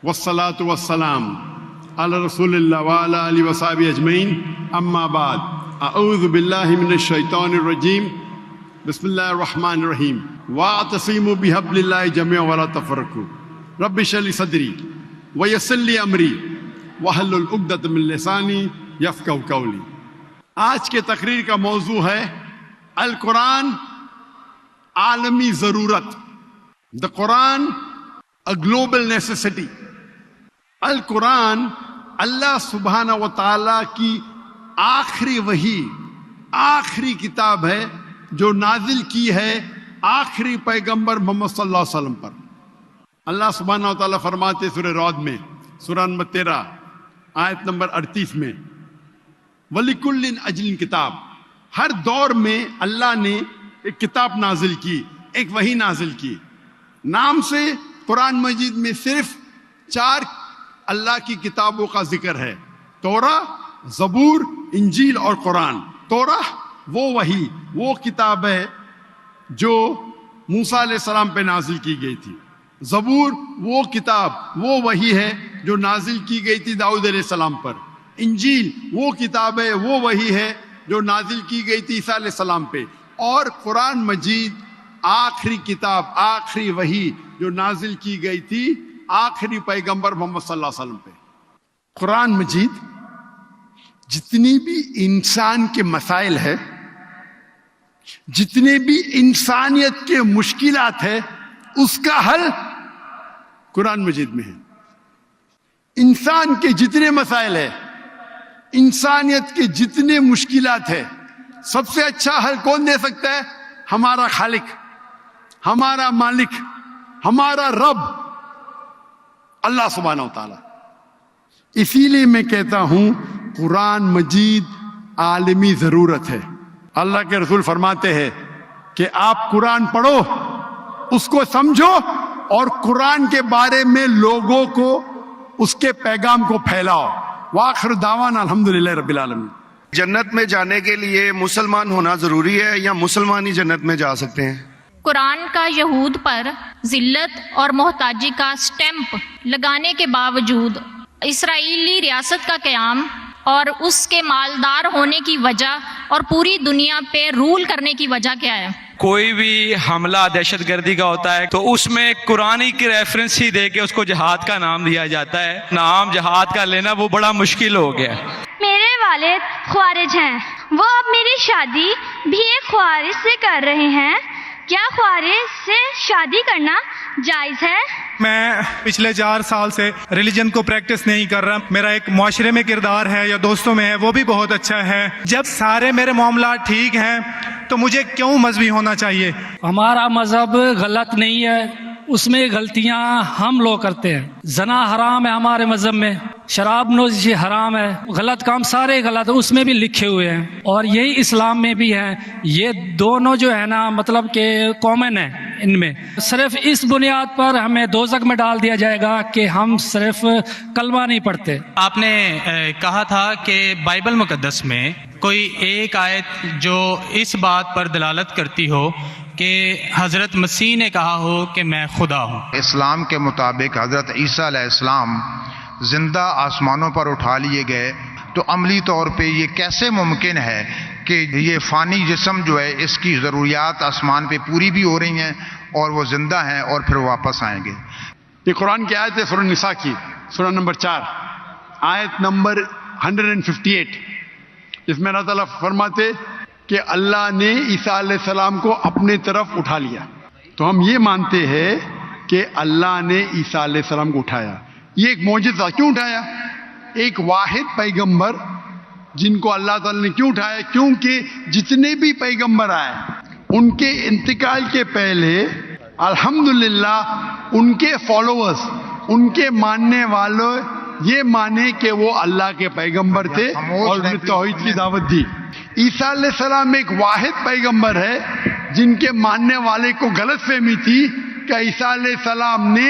वस्सलातु वस्सलाम अला रसूलिल्लाह व अला आलिहि व सहबिहि अजमईन अम्मा बाद अऊज़ु बिल्लाहि मिनश शैतानिर रजीम बिस्मिल्लाहिर रहमानिर रहीम वातसिमु बिहब्लिल्लाहि जमीअन वला तफरकू रब्बि इश्रह ली सदरी व यस्सिर ली अमरी वहल्लुल उक़दतम मिन लिसानी यफ़क़हू क़ौली। आज के तकरीर का मौजू है अल कुरान आलमी ज़रूरत, the Quran a global necessity. अल कुरान अल्लाह सुब्हाना व तआला की आखिरी वही, आखिरी किताब है जो नाजिल की है आखिरी पैगंबर मोहम्मद सल्लल्लाहु अलैहि वसल्लम पर। अल्लाह सुब्हाना व तआला फरमाते सूरह रौद में, सूरह नंबर 13 आयत नंबर 38 में, वलिकुल्लिन अजलिन किताब, हर दौर में अल्लाह ने एक किताब नाजिल की, एक वही नाजिल की। नाम से कुरान मजीद में सिर्फ 4 अल्लाह की किताबों का जिक्र है, तौरा, ज़बूर, इंजील और कुरान। तौरा वो वही, वो किताब है जो मूसा अलैहिस्सलाम पे नाजिल की गई थी। ज़बूर वो किताब, वो वही है जो नाजिल की गई थी दाऊद अलैहिस्सलाम पर। इंजील वो किताब है, वो वही है जो नाजिल की गई थी ईसा अलैहिस्सलाम पे। और कुरान मजीद आखिरी किताब, आखिरी वही जो नाजिल की गई थी आखिरी पैगंबर मोहम्मद सल्लल्लाहु अलैहि वसल्लम पे। कुरान मजीद जितनी भी इंसान के मसाइल है, जितने भी इंसानियत के मुश्किलात है, उसका हल कुरान मजीद में है। इंसान के जितने मसाइल है, इंसानियत के जितने मुश्किलात है, सबसे अच्छा हल कौन दे सकता है? हमारा खालिक, हमारा मालिक, हमारा रब अल्लाह सुब्हानहू व तआला। इसीलिए मैं कहता हूं कुरान मजीद आलमी जरूरत है। अल्लाह के रसूल फरमाते हैं कि आप कुरान पढ़ो, उसको समझो और कुरान के बारे में लोगों को, उसके पैगाम को फैलाओ। वाखिर दावाना अल्हम्दुलिल्लाहि रब्बिल आलमीन। जन्नत में जाने के लिए मुसलमान होना जरूरी है या मुसलमान ही जन्नत में जा सकते हैं? कुरान का यहूद पर जिल्लत और मोहताजी का स्टैंप लगाने के बावजूद इसराइली रियासत का क़याम और उसके मालदार होने की वजह और पूरी दुनिया पे रूल करने की वजह क्या है? कोई भी हमला दहशतगर्दी का होता है तो उसमें कुरानी की रेफरेंस ही दे के उसको जिहाद का नाम दिया जाता है। नाम जिहाद का लेना वो बड़ा मुश्किल हो गया। मेरे वालिद ख्वारिज हैं, वो अब मेरी शादी भी एक ख्वारिज से कर रहे हैं। क्या ख्वारिज से शादी करना जायज़ है? मैं पिछले 4 साल से रिलीजन को प्रैक्टिस नहीं कर रहा। मेरा एक मुआशरे में किरदार है या दोस्तों में है, वो भी बहुत अच्छा है। जब सारे मेरे मामला ठीक हैं तो मुझे क्यों मजहबी होना चाहिए? हमारा मजहब गलत नहीं है, उसमें गलतियां हम लोग करते हैं। जना हराम है हमारे मजहब में, शराब नोशी हराम है, गलत काम सारे गलत है, उसमें भी लिखे हुए हैं और यही इस्लाम में भी है। ये दोनों जो है ना, मतलब के कॉमन है इनमें। सिर्फ इस बुनियाद पर हमें दोज़ख में डाल दिया जाएगा कि हम सिर्फ कलमा नहीं पढ़ते। आपने कहा था कि बाइबल मुकद्दस में कोई एक आयत जो इस बात पर दलालत करती हो कि हज़रत मसीह ने कहा हो कि मैं खुदा हूँ। इस्लाम के मुताबिक हज़रत ईसा अलैहिस्सलाम जिंदा आसमानों पर उठा लिए गए, तो अमली तौर पे ये कैसे मुमकिन है कि ये फ़ानी जिस्म जो है इसकी ज़रूरियात आसमान पे पूरी भी हो रही हैं और वो जिंदा हैं और फिर वापस आएंगे? ये कुरान की आयत है सूरह निसा की, सूरह नंबर 4 आयत नंबर 158, इसमें अल्लाह ताला फरमाते कि अल्लाह ने ईसा अलैहिस्सलाम को अपने तरफ उठा लिया। तो हम ये मानते हैं कि अल्लाह ने ईसा अलैहिस्सलाम को उठाया। ये एक मौजज़ा। क्यों उठाया? एक वाहिद पैगंबर जिनको अल्लाह ताला ने क्यों उठाया? क्योंकि जितने भी पैगंबर आए उनके इंतकाल के पहले अल्हम्दुलिल्लाह उनके फॉलोअर्स, उनके मानने वालों ये माने कि वो अल्लाह के पैगंबर थे और उन्हें तौहीद की दावत दी। ईसा अलैहिस्सलाम एक वाहिद पैगंबर है जिनके मानने वाले को गलतफहमी थी कि ईसा अलैहिस्सलाम ने